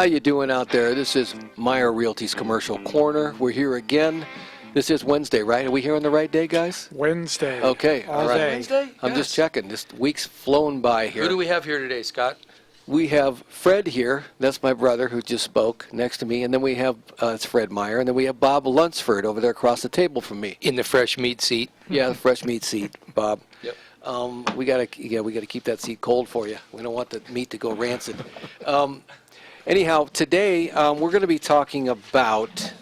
How you doing out there? This is Myer Realty's Commercial Corner. We're here again. This is Wednesday, right? Are we here on the right day, guys? Wednesday. Okay, all right. Wednesday? I'm just checking. This week's flown by here. Who do we have here today, Scott? We have Fred here. That's my brother who just spoke next to me. And then we have, it's Fred Myer. And then we have Bob Lunsford over there across the table from me. In the fresh meat seat. Yeah, the fresh meat seat, Bob. Yep. We gotta keep that seat cold for you. We don't want the meat to go rancid. Anyhow, today we're going to be talking about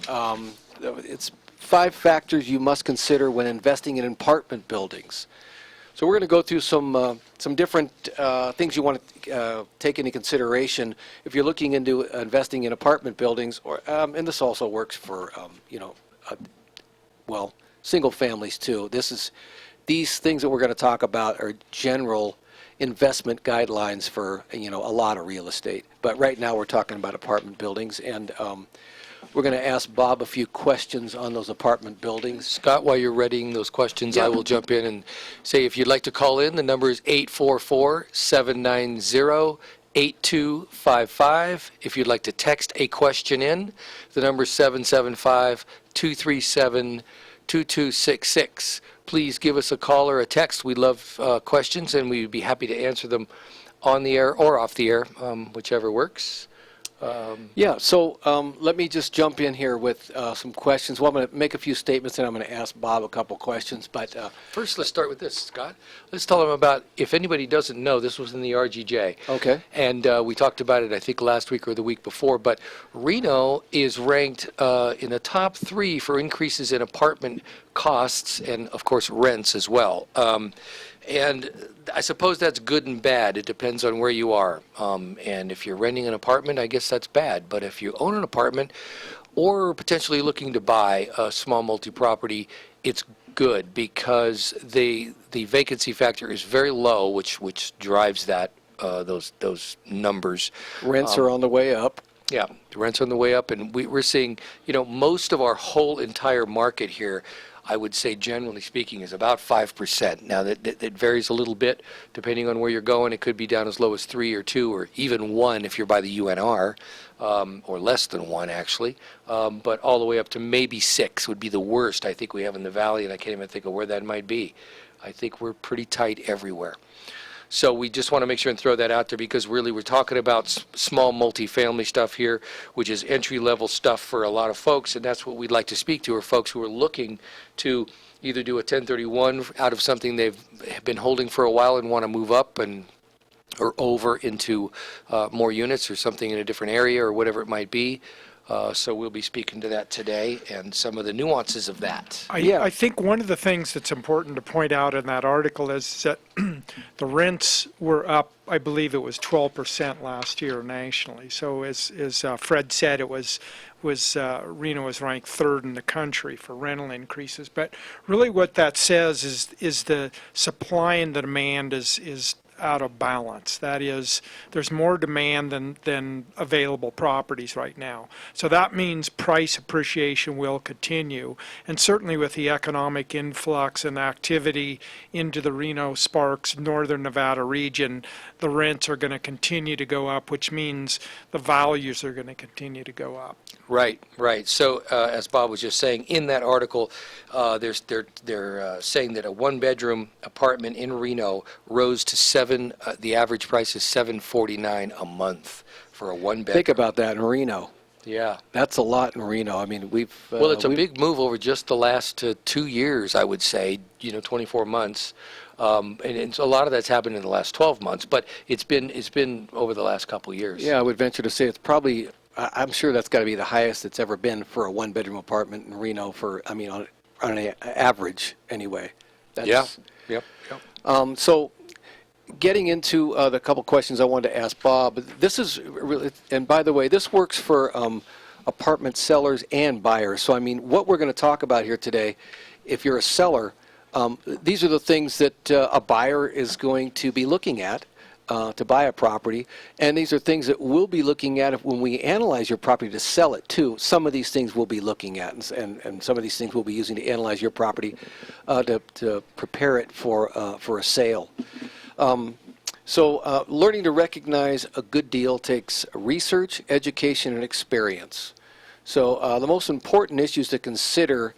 it's 5 factors you must consider when investing in apartment buildings. So we're going to go through some different things you want to take into consideration if you're looking into investing in apartment buildings, or and this also works for single families too. These things that we're going to talk about are general investment guidelines for a lot of real estate. But right now we're talking about apartment buildings, and we're going to ask Bob a few questions on those apartment buildings. Scott, while you're readying those questions, Yeah. I will jump in and say if you'd like to call in, the number is 844-790-8255. If you'd like to text a question in, the number is 775-237-2266. Please give us a call or a text. We love questions, and we'd be happy to answer them on the air or off the air, whichever works. So let me just jump in here with some questions. Well, I'm going to make a few statements, and I'm going to ask Bob a couple questions. But First, let's start with this, Scott. Let's tell them about, if anybody doesn't know, this was in the RGJ. Okay. And we talked about it, I think, last week or the week before. But Reno is ranked in the top 3 for increases in apartment costs and, of course, rents as well. And I suppose that's good and bad. It depends on where you are. And if you're renting an apartment, I guess that's bad. But if you own an apartment or potentially looking to buy a small multi-property, it's good because the vacancy factor is very low, which drives that those numbers. rents are on the way up. Yeah, the rents are on the way up, and we're seeing, most of our whole entire market here, I would say, generally speaking, is about 5%. Now, that varies a little bit depending on where you're going. It could be down as low as 3 or 2 or even 1 if you're by the UNR, or less than 1, actually. But all the way up to maybe 6 would be the worst I think we have in the valley, and I can't even think of where that might be. I think we're pretty tight everywhere. So we just want to make sure and throw that out there because really we're talking about small multifamily stuff here, which is entry-level stuff for a lot of folks, and that's what we'd like to speak to, are folks who are looking to either do a 1031 out of something they've been holding for a while and want to move up or over into more units or something in a different area or whatever it might be. So we'll be speaking to that today and some of the nuances of that. I think one of the things that's important to point out in that article is that the rents were up, I believe it was 12% last year nationally. So as Fred said, Reno was ranked 3rd in the country for rental increases. But really what that says is the supply and the demand is out of balance. That is, there's more demand than available properties right now. So that means price appreciation will continue. And certainly with the economic influx and activity into the Reno, Sparks, Northern Nevada region, the rents are going to continue to go up, which means the values are going to continue to go up. Right. So as Bob was just saying, in that article, they're saying that a 1-bedroom apartment in Reno rose to the average price is $749 a month for a 1-bedroom. Think about that in Reno. Yeah. That's a lot in Reno. I mean, well, it's a big move over just the last 2 years, I would say, 24 months. And a lot of that's happened in the last 12 months, but it's been over the last couple of years. Yeah, I would venture to say it's probably, I'm sure that's got to be the highest it's ever been for a 1-bedroom apartment in Reno on an average anyway. Yep. So getting into the couple questions I wanted to ask Bob, this is really, and by the way, this works for apartment sellers and buyers. So I mean, what we're going to talk about here today, if you're a seller, these are the things that a buyer is going to be looking at to buy a property, and these are things that we'll be looking at when we analyze your property to sell it too. Some of these things we'll be looking at, and some of these things we'll be using to analyze your property to prepare it for a sale. So learning to recognize a good deal takes research, education, and experience. So the most important issues to consider,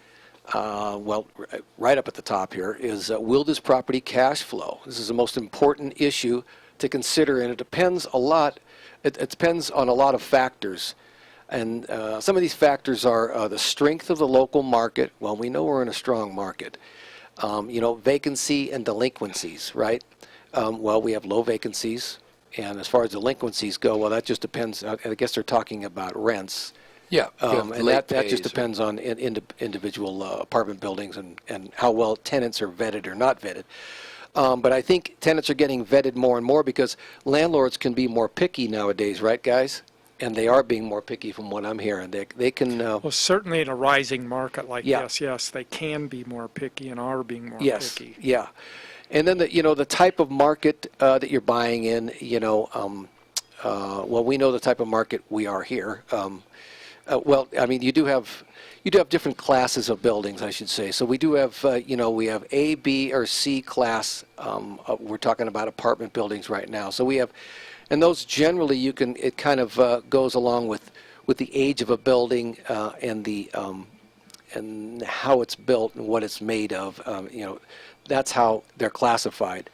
right up at the top here, is will this property cash flow? This is the most important issue to consider, and it depends a lot. It depends on a lot of factors. And some of these factors are the strength of the local market. Well, we know we're in a strong market. Vacancy and delinquencies, right? We have low vacancies, and as far as delinquencies go, well, that just depends. I guess they're talking about rents. Yeah. And that just depends on individual apartment buildings and how well tenants are vetted or not vetted. But I think tenants are getting vetted more and more because landlords can be more picky nowadays, right, guys? And they are being more picky from what I'm hearing. They can... Well, certainly in a rising market like Yeah. this, yes, they can be more picky and are being more Yes, picky. yeah. And then the type of market that you're buying in, we know the type of market we are here. You do have different classes of buildings, I should say. So we do have, we have A, B, or C class. We're talking about apartment buildings right now. So we have, and those generally it kind of goes along with the age of a building and the and how it's built and what it's made of. That's how they're classified.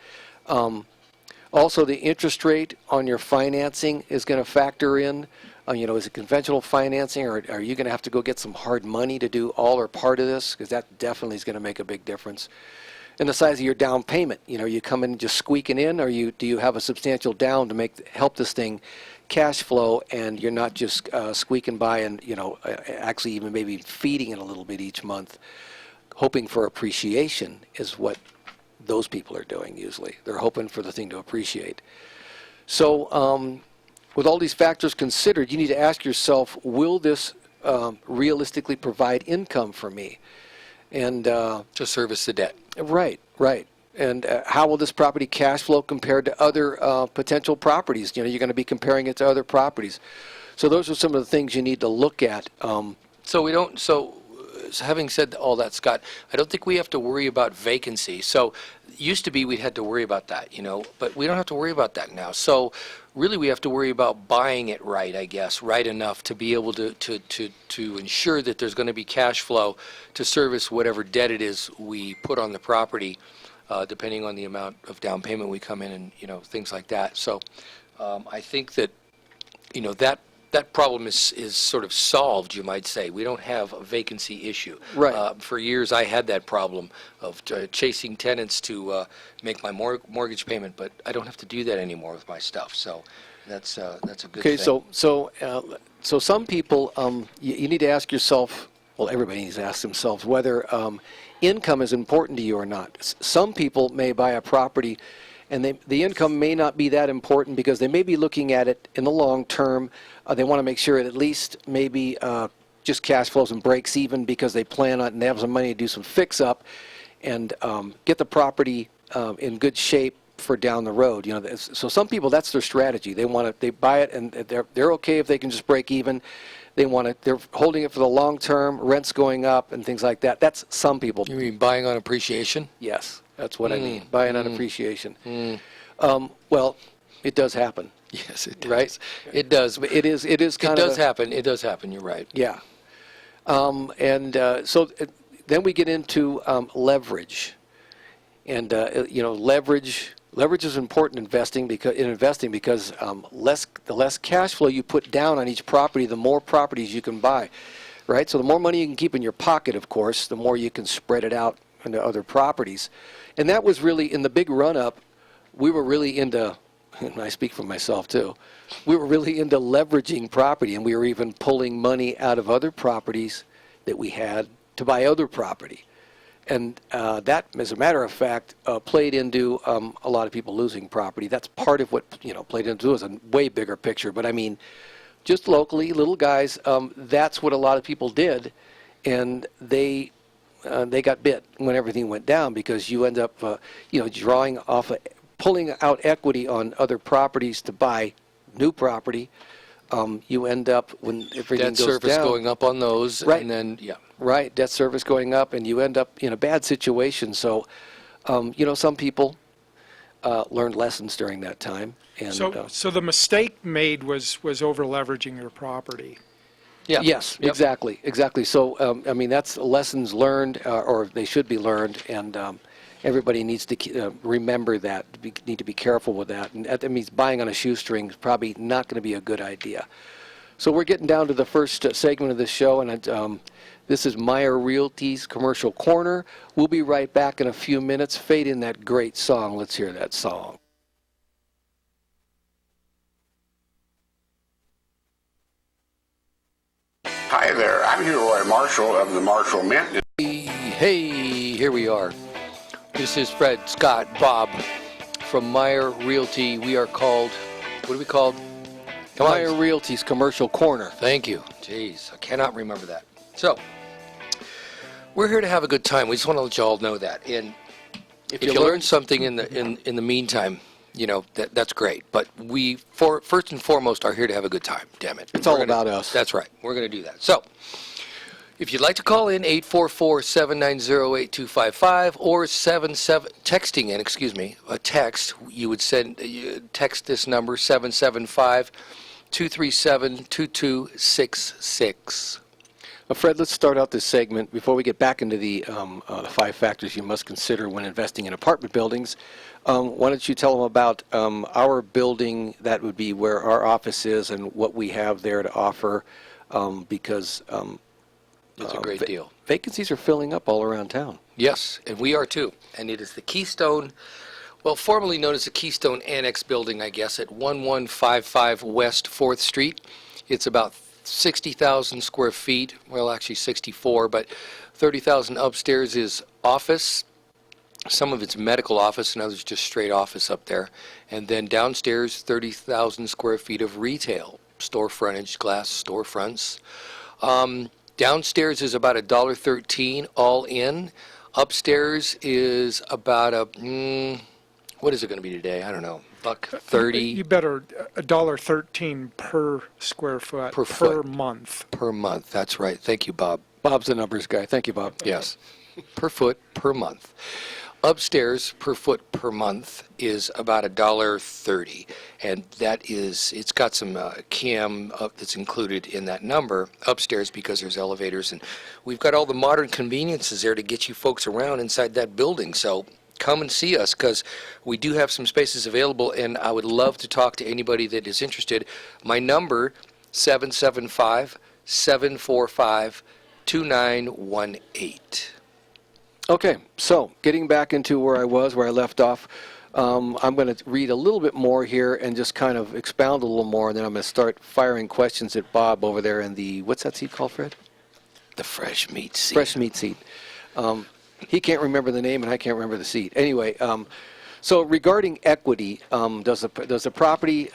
Also, the interest rate on your financing is going to factor in. Is it conventional financing, or are you going to have to go get some hard money to do all or part of this? Because that definitely is going to make a big difference. And the size of your down payment. You come in just squeaking in, or do you have a substantial down to help this thing cash flow, and you're not just squeaking by and actually even maybe feeding it a little bit each month, hoping for appreciation is what those people are doing usually. They're hoping for the thing to appreciate. So with all these factors considered, you need to ask yourself, will this realistically provide income for me? And To service the debt. Right. And how will this property cash flow compared to other potential properties? You're going to be comparing it to other properties. So those are some of the things you need to look at. So having said all that, Scott, I don't think we have to worry about vacancy. So it used to be we had to worry about that, but we don't have to worry about that now. So really we have to worry about buying it right, I guess, right enough to be able to ensure that there's going to be cash flow to service whatever debt it is we put on the property, depending on the amount of down payment we come in and, things like that. So I think that, that problem is sort of solved, you might say. We don't have a vacancy issue. Right. For years, I had that problem of chasing tenants to make my mortgage payment, but I don't have to do that anymore with my stuff. So that's a good thing. Okay, so some people, you need to ask yourself, well, everybody needs to ask themselves whether income is important to you or not. Some people may buy a property and the income may not be that important because they may be looking at it in the long term. They want to make sure it at least maybe just cash flows and breaks even because they plan on and they have some money to do some fix up and get the property in good shape for down the road. So some people, that's their strategy. They buy it and they're okay if they can just break even. They're holding it for the long term, rents going up and things like that. That's some people. You mean buying on appreciation? Yes, that's what I mean. Buying on appreciation. Well, it does happen. Yes, it does. Right? It does. It is kind It of does happen. It does happen. You're right. Yeah. Then we get into leverage. And leverage is important in investing because the less cash flow you put down on each property, the more properties you can buy, right? So the more money you can keep in your pocket, of course, the more you can spread it out into other properties. And that was really, in the big run-up, we were really into, and I speak for myself too, we were really into leveraging property, and we were even pulling money out of other properties that we had to buy other property. And that, as a matter of fact, played into a lot of people losing property. That's part of what played into it. Was a way bigger picture. But I mean, just locally, little guys, that's what a lot of people did, and they got bit when everything went down because you end up, pulling out equity on other properties to buy new property. You end up when everything Debt goes service down. going up on those, Right. and then Right, debt service going up, and you end up in a bad situation. So, some people, learned lessons during that time. And So the mistake made was over-leveraging your property. Yeah. yes, Yep. exactly. So, I mean, that's lessons learned, or they should be learned, and everybody needs to remember that, need to be careful with that. And that means buying on a shoestring is probably not going to be a good idea. So we're getting down to the first segment of this show, and this is Myer Realty's Commercial Corner. We'll be right back in a few minutes. Fade in that great song. Let's hear that song. Hi there, I'm Roy Marshall of the Marshall Mint. Hey, here we are. This is Fred, Scott, Bob from Myer Realty. We are called, what are we called? Come Myer on. Realty's Commercial Corner. Thank you. Jeez, I cannot remember that. So, we're here to have a good time. We just want to let you all know that. And if you learn something in the meantime, you know, that's great. But we, first and foremost, are here to have a good time, damn it. It's all about us. That's right. We're going to do that. So, if you'd like to call in, 844-790-8255 or texting in, a text, you would text this number, 775-237-2266. Fred, let's start out this segment before we get back into the 5 factors you must consider when investing in apartment buildings. Why don't you tell them about our building, that would be where our office is, and what we have there to offer, because It's a great deal. vacancies are filling up all around town. Yes, and we are too. And it is the Keystone, well, formerly known as the Keystone Annex Building, I guess, at 1155 West 4th Street. It's about 60,000 square feet, well, actually 64, but 30,000 upstairs is office. Some of it's medical office, and others just straight office up there. And then downstairs, 30,000 square feet of retail, store frontage, glass storefronts. Downstairs is about $1.13 all in. Upstairs is about what is it going to be today? I don't know, $1.30 You better $1.13 per square foot Per month. per month. That's right. Thank you, Bob. Bob's the numbers guy. Thank you, Bob. Yes, per foot per month. Upstairs per foot per month is about $1.30, and it's got some CAM that's included in that number upstairs because there's elevators, and we've got all the modern conveniences there to get you folks around inside that building. So come and see us, because we do have some spaces available, and I would love to talk to anybody that is interested. My number, 775-745-2918. Okay, so getting back into where I left off, I'm going to read a little bit more here and just kind of expound a little more, and then I'm going to start firing questions at Bob over there in the, what's that seat called, Fred? The fresh meat seat. Fresh meat seat. He can't remember the name, and I can't remember the seat. Anyway, so regarding equity, does the property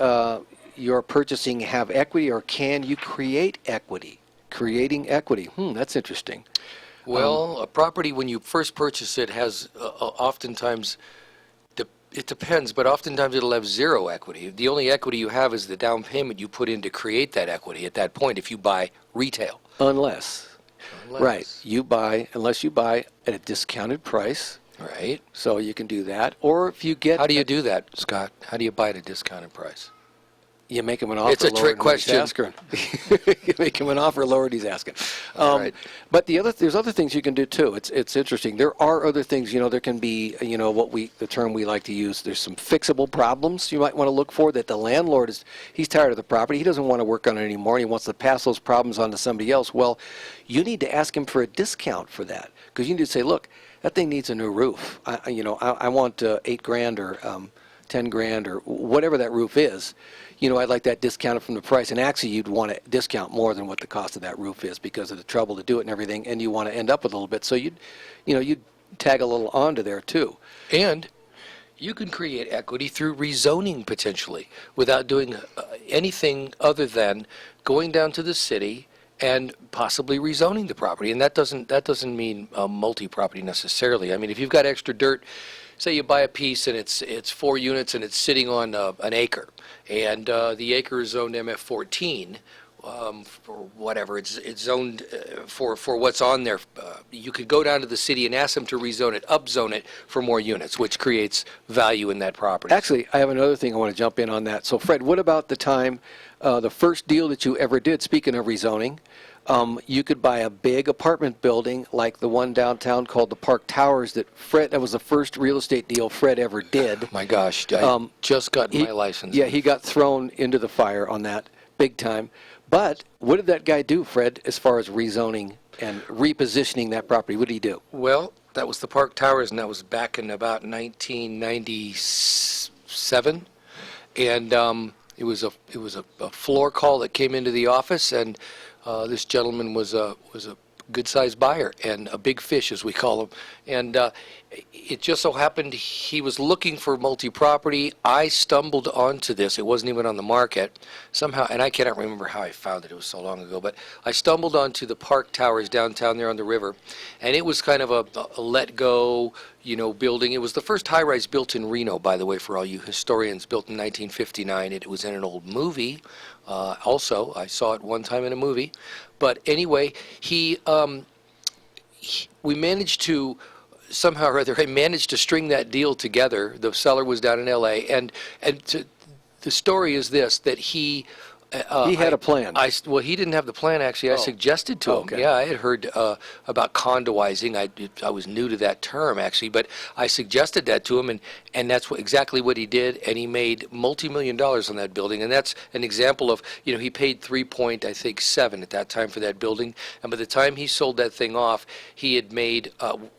you're purchasing have equity, or can you create equity? Creating equity. That's interesting. Well, a property, when you first purchase it, has oftentimes, it depends, but oftentimes it'll have zero equity. The only equity you have is the down payment you put in to create that equity at that point if you buy retail. Unless. Right. Unless you buy at a discounted price. Right. So you can do that. Or if you get... How do you do that, Scott? How do you buy at a discounted price? You make him an offer. It's a trick question. You make him an offer lower than he's asking. Right. But there's other things you can do too. It's interesting. There are other things. There can be the term we like to use. There's some fixable problems you might want to look for that the landlord he's tired of the property. He doesn't want to work on it anymore. And he wants to pass those problems on to somebody else. Well, you need to ask him for a discount for that, because you need to say, look, that thing needs a new roof. I want $8,000 or $10,000 or whatever that roof is. I'd like that discounted from the price. And actually, you'd want to discount more than what the cost of that roof is because of the trouble to do it and everything. And you want to end up with a little bit. So you'd tag a little onto there too. And you can create equity through rezoning potentially without doing anything other than going down to the city and possibly rezoning the property. And that doesn't mean multi-property necessarily. I mean, if you've got extra dirt, say you buy a piece and it's 4 units and it's sitting on an acre, and the acre is zoned MF14, for whatever, it's zoned for what's on there. You could go down to the city and ask them to rezone it, upzone it for more units, which creates value in that property. Actually, I have another thing I want to jump in on that. So, Fred, what about the time, the first deal that you ever did, speaking of rezoning, you could buy a big apartment building like the one downtown called the Park Towers that was the first real estate deal Fred ever did. My gosh, I just got my license. Yeah, he got thrown into the fire on that big time. But what did that guy do, Fred, as far as rezoning and repositioning that property? What did he do? Well, that was the Park Towers, and that was back in about 1997. And it was a floor call that came into the office, and this gentleman was a good-sized buyer and a big fish, as we call him. And it just so happened he was looking for multi-property. I stumbled onto this. It wasn't even on the market somehow, and I cannot remember how I found it. It was so long ago. But I stumbled onto the Park Towers downtown there on the river, and it was kind of a let-go, building. It was the first high-rise built in Reno, by the way, for all you historians, built in 1959. It was in an old movie. Also, I saw it one time in a movie. But anyway, we managed to, somehow or other, I managed to string that deal together. The seller was down in L.A., and the story is this, that he had a plan. Well, he didn't have the plan, actually. I suggested to him. Okay. Yeah, I had heard about condoizing. I was new to that term, actually, but I suggested that to him, and that's exactly what he did, and he made multi-million dollars on that building, and that's an example of, he paid 3.7 at that time for that building, and by the time he sold that thing off, he had made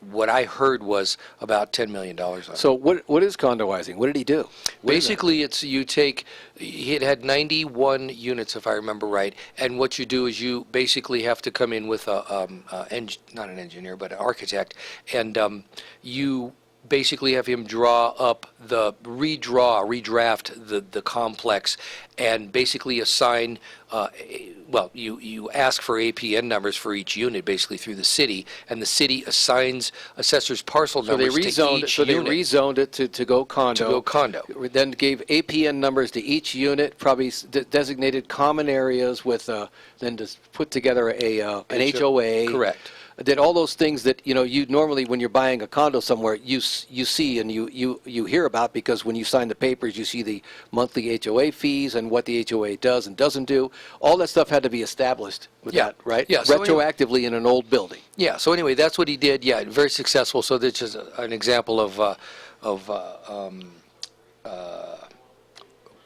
what I heard was about $10 million on it. So what is condoizing? What did he do? Basically, he had 91 units, if I remember right, and what you do is you basically have to come in with not an engineer, but an architect, and you basically have him redraft the complex, and basically assign, you ask for APN numbers for each unit, basically through the city, and the city assigns assessor's parcel numbers to each unit. So they rezoned it to go condo. To go condo. Then gave APN numbers to each unit, probably designated common areas with, then to put together an HOA. Correct. Did all those things that you normally, when you're buying a condo somewhere, you see and you hear about, because when you sign the papers you see the monthly HOA fees and what the HOA does and doesn't do. All that stuff had to be established with that, right? Yeah. So retroactively in an old building. Yeah. So anyway, that's what he did. Yeah, very successful. So this is an example of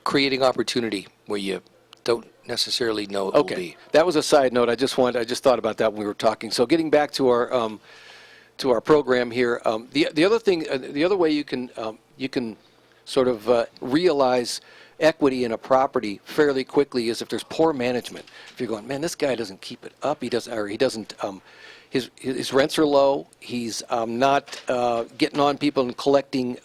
creating opportunity where you don't necessarily know it will be. That was a side note. I just thought about that when we were talking. So getting back to our program here, the other thing, the other way you can sort of realize equity in a property fairly quickly is if there's poor management. If you're going, man, this guy doesn't keep it up. He doesn't. His rents are low. He's not getting on people and collecting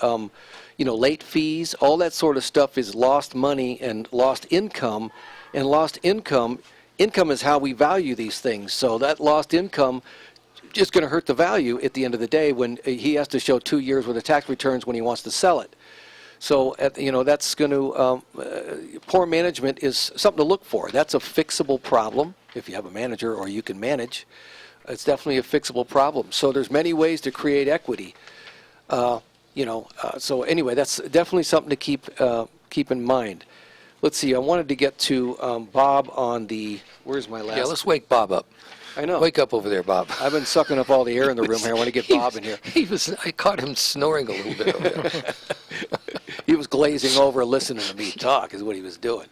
late fees. All that sort of stuff is lost money and lost income. And lost income is how we value these things. So that lost income is going to hurt the value at the end of the day when he has to show 2 years worth of tax returns when he wants to sell it. So, that's going to, poor management is something to look for. That's a fixable problem if you have a manager or you can manage. It's definitely a fixable problem. So there's many ways to create equity. So anyway, that's definitely something to keep in mind. Let's see, I wanted to get to Bob on where's my last? Yeah, let's wake Bob up. I know. Wake up over there, Bob. I've been sucking up all the air in the room here. I want to get Bob in here. I caught him snoring a little bit over there. He was glazing over listening to me talk is what he was doing.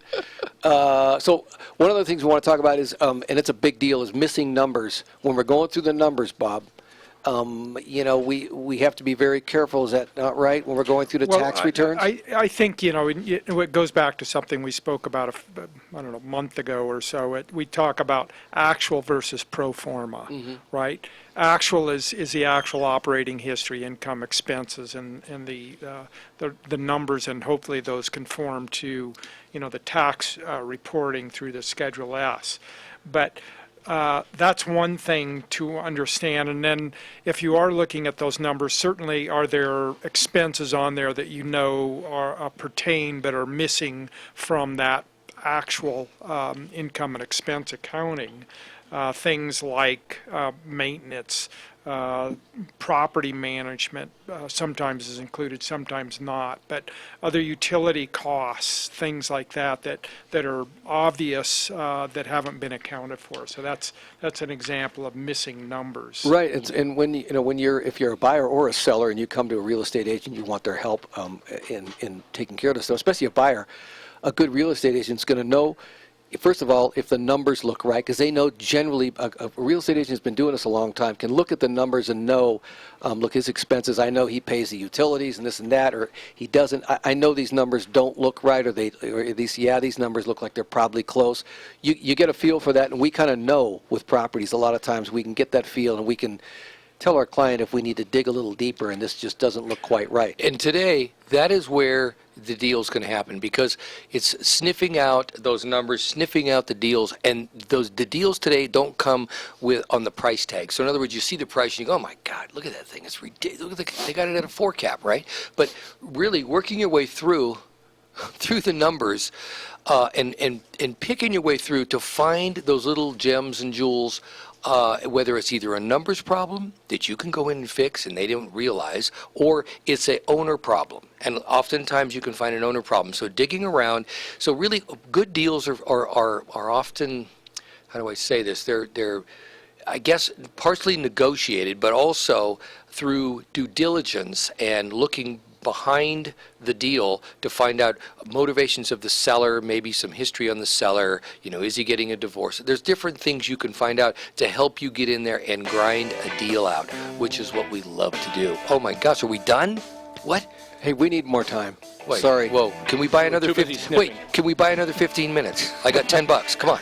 So one of the things we want to talk about is, and it's a big deal, is missing numbers. When we're going through the numbers, Bob, we have to be very careful. Is that not right when we're going through the tax returns? I think, it goes back to something we spoke about, a month ago or so. We talk about actual versus pro forma, right? Actual is the actual operating history, income, expenses, and the numbers, and hopefully those conform to, the tax reporting through the Schedule S. But that's one thing to understand. And then if you are looking at those numbers, certainly are there expenses on there that are pertain but are missing from that actual income and expense accounting. Things like maintenance, property management sometimes is included, sometimes not, but other utility costs, things like that that are obvious that haven't been accounted for. So that's an example of missing numbers. Right, and when if you're a buyer or a seller and you come to a real estate agent, you want their help in taking care of this stuff, especially a buyer. A good real estate agent's going to know, first of all, if the numbers look right, because they know generally, a real estate agent has been doing this a long time, can look at the numbers and know, look, his expenses, I know he pays the utilities and this and that, or he doesn't. I know these numbers don't look right, or these numbers look like they're probably close. You get a feel for that, and we kind of know with properties, a lot of times we can get that feel, and we can tell our client if we need to dig a little deeper and this just doesn't look quite right. And today, that is where the deal's going to happen, because it's sniffing out those numbers, sniffing out the deals, and the deals today don't come on the price tag. So in other words, you see the price and you go, oh my God, look at that thing, it's ridiculous. They got it at a 4 cap, right? But really working your way through the numbers and picking your way through to find those little gems and jewels, whether it's either a numbers problem that you can go in and fix and they don't realize, or it's a owner problem. And oftentimes you can find an owner problem. So digging around. So really good deals are often, how do I say this? They're I guess partially negotiated, but also through due diligence and looking behind the deal to find out motivations of the seller, maybe some history on the seller, is he getting a divorce? There's different things you can find out to help you get in there and grind a deal out, which is what we love to do. Oh my gosh, are we done? What? Hey, we need more time. Wait, Sorry. Whoa, can we buy another too busy 15? Wait, can we buy another 15 minutes? I got $10. Come on,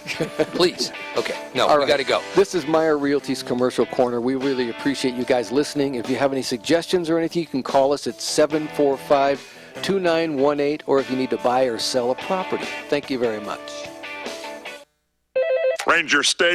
please. Okay, no, All we right. got to go. This is Myer Realty's Commercial Corner. We really appreciate you guys listening. If you have any suggestions or anything, you can call us at 745-2918, or if you need to buy or sell a property. Thank you very much. Ranger State.